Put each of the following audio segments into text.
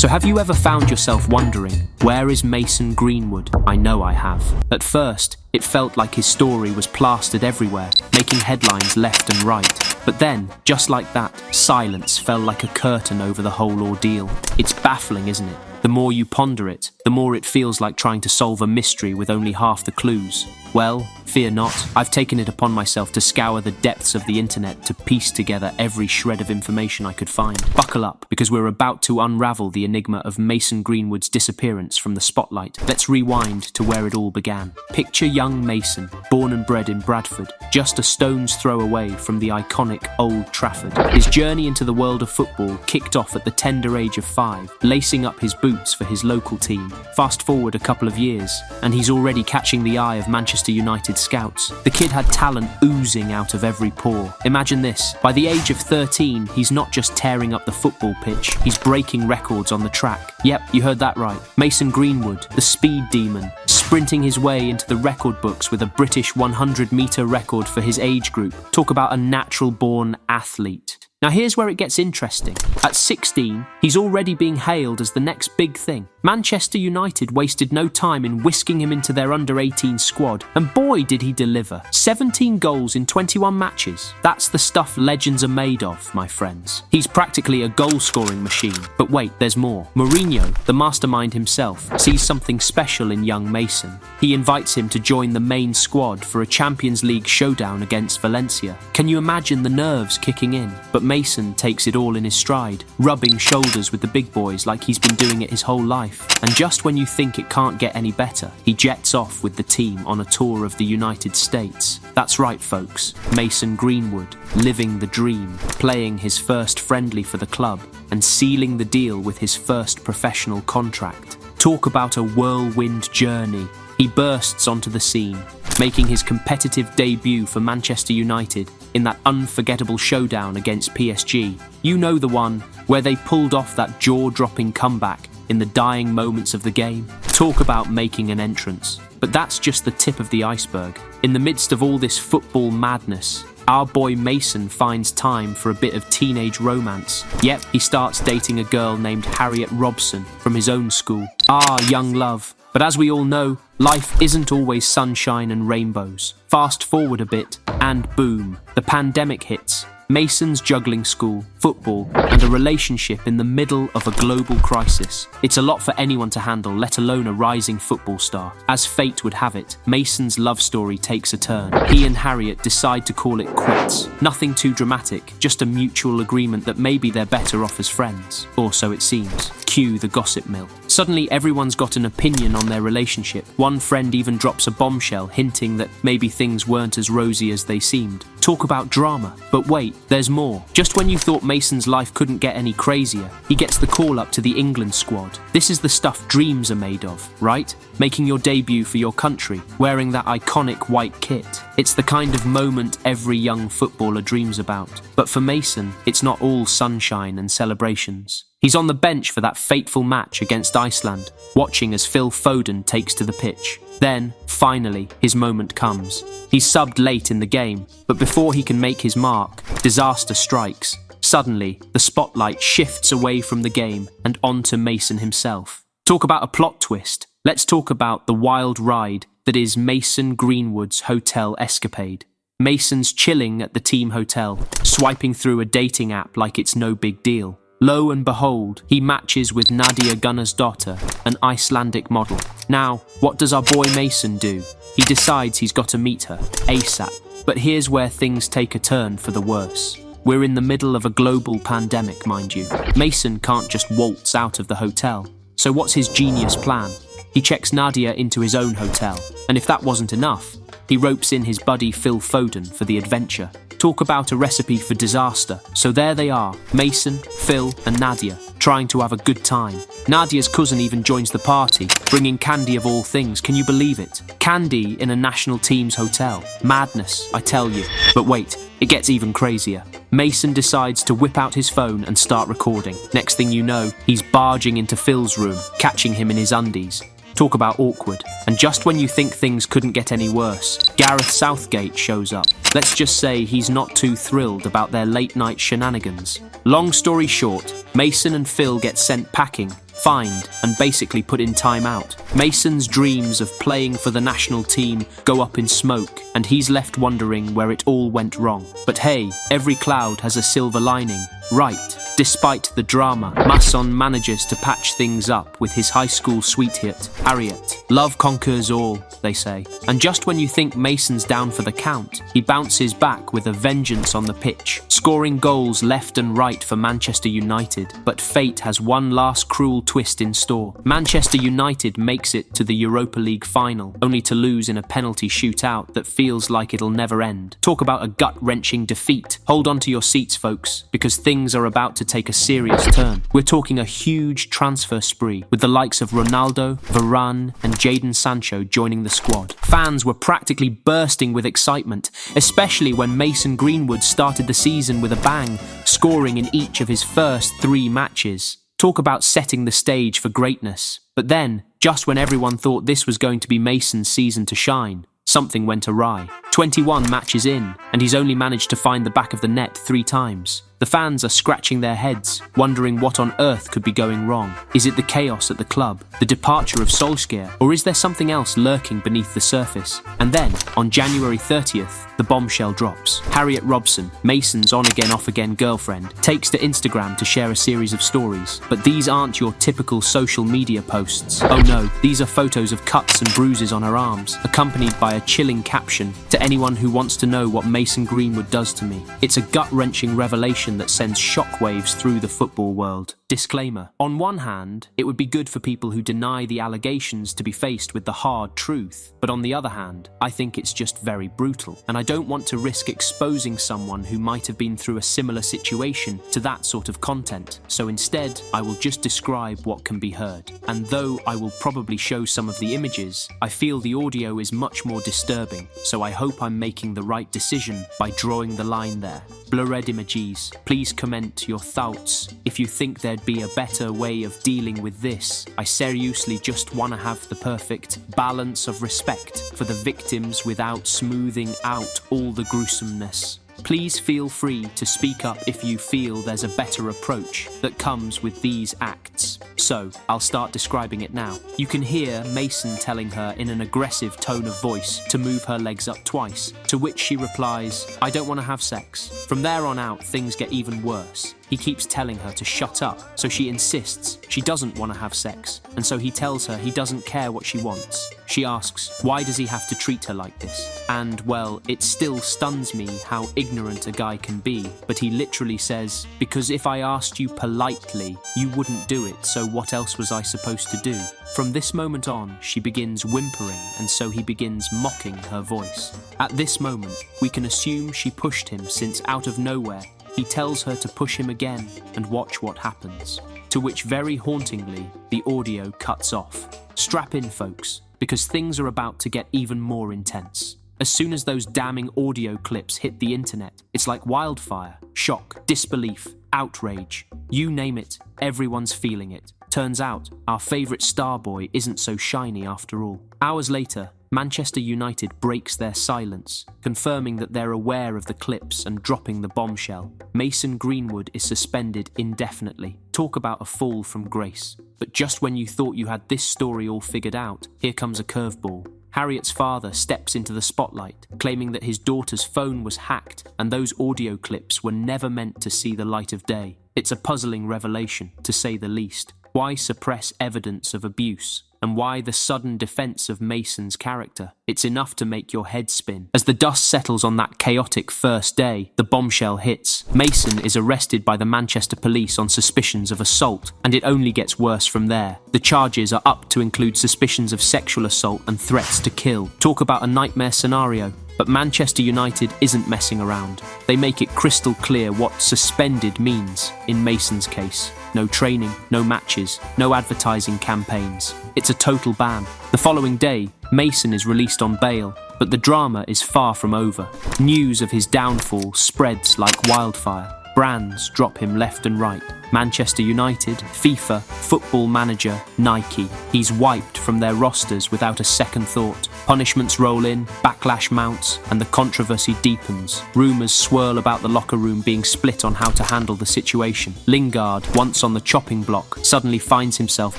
So have you ever found yourself wondering, where is Mason Greenwood? I know I have. At first, it felt like his story was plastered everywhere, making headlines left and right. But then, just like that, silence fell like a curtain over the whole ordeal. It's baffling, isn't it? The more you ponder it, the more it feels like trying to solve a mystery with only half the clues. Well, fear not, I've taken it upon myself to scour the depths of the internet to piece together every shred of information I could find. Buckle up, because we're about to unravel the enigma of Mason Greenwood's disappearance from the spotlight. Let's rewind to where it all began. Picture young Mason, born and bred in Bradford, just a stone's throw away from the iconic Old Trafford. His journey into the world of football kicked off at the tender age of 5, lacing up his boots for his local team. Fast forward a couple of years, and he's already catching the eye of Manchester United scouts. The kid had talent oozing out of every pore. Imagine this, by the age of 13, he's not just tearing up the football pitch, he's breaking records on the track. Yep, you heard that right. Mason Greenwood, the speed demon, sprinting his way into the record books with a British 100-metre record for his age group. Talk about a natural-born athlete. Now here's where it gets interesting. At 16, he's already being hailed as the next big thing. Manchester United wasted no time in whisking him into their under-18 squad, and boy did he deliver. 17 goals in 21 matches. That's the stuff legends are made of, my friends. He's practically a goal-scoring machine. But wait, there's more. Mourinho, the mastermind himself, sees something special in young Mason. He invites him to join the main squad for a Champions League showdown against Valencia. Can you imagine the nerves kicking in? But Mason takes it all in his stride, rubbing shoulders with the big boys like he's been doing it his whole life. And just when you think it can't get any better, he jets off with the team on a tour of the United States. That's right, folks. Mason Greenwood, living the dream, playing his first friendly for the club, and sealing the deal with his first professional contract. Talk about a whirlwind journey. He bursts onto the scene, making his competitive debut for Manchester United in that unforgettable showdown against PSG. You know the one where they pulled off that jaw-dropping comeback in the dying moments of the game. Talk about making an entrance. But that's just the tip of the iceberg. In the midst of all this football madness, our boy Mason finds time for a bit of teenage romance. Yep, he starts dating a girl named Harriet Robson from his own school. Ah, young love. But as we all know, life isn't always sunshine and rainbows. Fast forward a bit, and boom, the pandemic hits. Mason's juggling school, football, and a relationship in the middle of a global crisis. It's a lot for anyone to handle, let alone a rising football star. As fate would have it, Mason's love story takes a turn. He and Harriet decide to call it quits. Nothing too dramatic, just a mutual agreement that maybe they're better off as friends. Or so it seems. Cue the gossip mill. Suddenly everyone's got an opinion on their relationship. One friend even drops a bombshell hinting that maybe things weren't as rosy as they seemed. Talk about drama. But wait, there's more. Just when you thought Mason's life couldn't get any crazier, he gets the call up to the England squad. This is the stuff dreams are made of, right? Making your debut for your country, wearing that iconic white kit. It's the kind of moment every young footballer dreams about. But for Mason, it's not all sunshine and celebrations. He's on the bench for that fateful match against Iceland, watching as Phil Foden takes to the pitch. Then, finally, his moment comes. He's subbed late in the game, but before he can make his mark, disaster strikes. Suddenly, the spotlight shifts away from the game and onto Mason himself. Talk about a plot twist. Let's talk about the wild ride that is Mason Greenwood's hotel escapade. Mason's chilling at the team hotel, swiping through a dating app like it's no big deal. Lo and behold, he matches with Nadia Gunnarsdóttir, an Icelandic model. Now, what does our boy Mason do? He decides he's got to meet her, ASAP. But here's where things take a turn for the worse. We're in the middle of a global pandemic, mind you. Mason can't just waltz out of the hotel. So what's his genius plan? He checks Nadia into his own hotel, and if that wasn't enough, he ropes in his buddy Phil Foden for the adventure. Talk about a recipe for disaster. So there they are, Mason, Phil and Nadia, trying to have a good time. Nadia's cousin even joins the party, bringing candy of all things. Can you believe it? Candy in a national team's hotel. Madness, I tell you. But wait, it gets even crazier. Mason decides to whip out his phone and start recording. Next thing you know, he's barging into Phil's room, catching him in his undies. Talk about awkward. And just when you think things couldn't get any worse, Gareth Southgate shows up. Let's just say he's not too thrilled about their late-night shenanigans. Long story short, Mason and Phil get sent packing, fined, and basically put in time-out. Mason's dreams of playing for the national team go up in smoke, and he's left wondering where it all went wrong. But hey, every cloud has a silver lining, right? Despite the drama, Mason manages to patch things up with his high school sweetheart, Harriet. Love conquers all, they say. And just when you think Mason's down for the count, he bounces back with a vengeance on the pitch, scoring goals left and right for Manchester United. But fate has one last cruel twist in store. Manchester United makes it to the Europa League final, only to lose in a penalty shootout that feels like it'll never end. Talk about a gut-wrenching defeat. Hold on to your seats, folks, because things are about to take a serious turn. We're talking a huge transfer spree, with the likes of Ronaldo, Varane, and Jadon Sancho joining the squad. Fans were practically bursting with excitement, especially when Mason Greenwood started the season with a bang, scoring in each of his first 3 matches. Talk about setting the stage for greatness. But then, just when everyone thought this was going to be Mason's season to shine, something went awry. 21 matches in, and he's only managed to find the back of the net 3 times. The fans are scratching their heads, wondering what on earth could be going wrong. Is it the chaos at the club, the departure of Solskjaer, or is there something else lurking beneath the surface? And then, on January 30th, the bombshell drops. Harriet Robson, Mason's on-again, off-again girlfriend, takes to Instagram to share a series of stories. But these aren't your typical social media posts. Oh no, these are photos of cuts and bruises on her arms, accompanied by a chilling caption, "To anyone who wants to know what Mason Greenwood does to me." It's a gut-wrenching revelation that sends shockwaves through the football world. Disclaimer. On one hand, it would be good for people who deny the allegations to be faced with the hard truth. But on the other hand, I think it's just very brutal. And I don't want to risk exposing someone who might have been through a similar situation to that sort of content. So instead, I will just describe what can be heard. And though I will probably show some of the images, I feel the audio is much more disturbing. So I hope I'm making the right decision by drawing the line there. Blurred images. Please comment your thoughts. If you think there'd be a better way of dealing with this, I seriously just want to have the perfect balance of respect for the victims without smoothing out all the gruesomeness. Please feel free to speak up if you feel there's a better approach that comes with these acts. So, I'll start describing it now. You can hear Mason telling her in an aggressive tone of voice to move her legs up twice, to which she replies, "I don't want to have sex." From there on out, things get even worse. He keeps telling her to shut up, so she insists she doesn't want to have sex, and so he tells her he doesn't care what she wants. She asks, why does he have to treat her like this? And, well, it still stuns me how ignorant a guy can be, but he literally says, because if I asked you politely, you wouldn't do it, so what else was I supposed to do? From this moment on, she begins whimpering, and so he begins mocking her voice. At this moment, we can assume she pushed him, since out of nowhere, he tells her to push him again and watch what happens. To which, very hauntingly, the audio cuts off. Strap in, folks, because things are about to get even more intense. As soon as those damning audio clips hit the internet, it's like wildfire. Shock, disbelief, outrage. You name it, everyone's feeling it. Turns out, our favourite star boy isn't so shiny after all. Hours later, Manchester United breaks their silence, confirming that they're aware of the clips and dropping the bombshell. Mason Greenwood is suspended indefinitely. Talk about a fall from grace. But just when you thought you had this story all figured out, here comes a curveball. Harriet's father steps into the spotlight, claiming that his daughter's phone was hacked and those audio clips were never meant to see the light of day. It's a puzzling revelation, to say the least. Why suppress evidence of abuse? And why the sudden defense of Mason's character? It's enough to make your head spin. As the dust settles on that chaotic first day, the bombshell hits. Mason is arrested by the Manchester police on suspicions of assault, and it only gets worse from there. The charges are up to include suspicions of sexual assault and threats to kill. Talk about a nightmare scenario. But Manchester United isn't messing around. They make it crystal clear what suspended means in Mason's case. No training, no matches, no advertising campaigns. It's a total ban. The following day, Mason is released on bail, but the drama is far from over. News of his downfall spreads like wildfire. Brands drop him left and right. Manchester United, FIFA, Football Manager, Nike. He's wiped from their rosters without a second thought. Punishments roll in, backlash mounts, and the controversy deepens. Rumours swirl about the locker room being split on how to handle the situation. Lingard, once on the chopping block, suddenly finds himself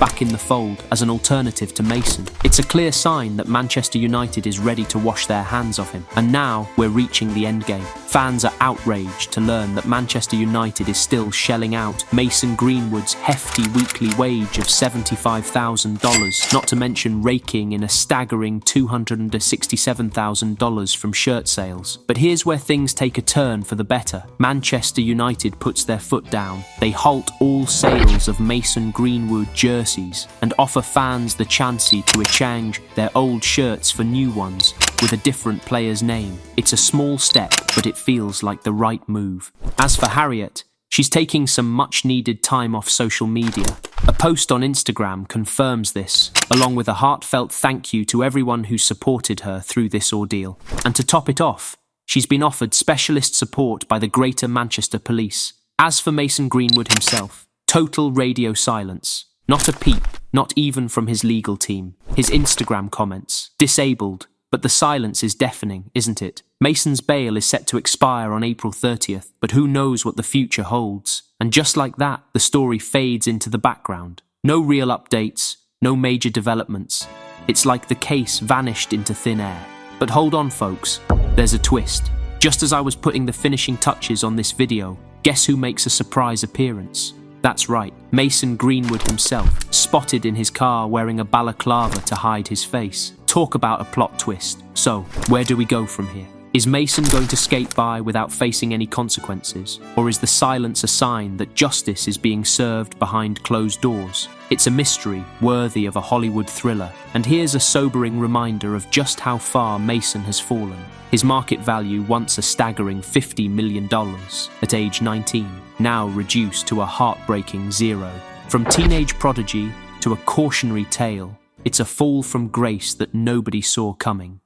back in the fold as an alternative to Mason. It's a clear sign that Manchester United is ready to wash their hands of him. And now we're reaching the endgame. Fans are outraged to learn that Manchester United is still shelling out Mason Greenwood's hefty weekly wage of $75,000, not to mention raking in a staggering $267,000 from shirt sales. But here's where things take a turn for the better. Manchester United puts their foot down. They halt all sales of Mason Greenwood jerseys and offer fans the chance to exchange their old shirts for new ones with a different player's name. It's a small step, but it feels like the right move. As for Harriet, she's taking some much-needed time off social media. A post on Instagram confirms this, along with a heartfelt thank you to everyone who supported her through this ordeal. And to top it off, she's been offered specialist support by the Greater Manchester Police. As for Mason Greenwood himself, total radio silence. Not a peep, not even from his legal team. His Instagram comments, disabled, but the silence is deafening, isn't it? Mason's bail is set to expire on April 30th, but who knows what the future holds? And just like that, the story fades into the background. No real updates, no major developments. It's like the case vanished into thin air. But hold on, folks, there's a twist. Just as I was putting the finishing touches on this video, guess who makes a surprise appearance? That's right, Mason Greenwood himself, spotted in his car wearing a balaclava to hide his face. Talk about a plot twist. So, where do we go from here? Is Mason going to skate by without facing any consequences? Or is the silence a sign that justice is being served behind closed doors? It's a mystery worthy of a Hollywood thriller, and here's a sobering reminder of just how far Mason has fallen. His market value, once a staggering $50 million at age 19, now reduced to a heartbreaking zero. From teenage prodigy to a cautionary tale, it's a fall from grace that nobody saw coming.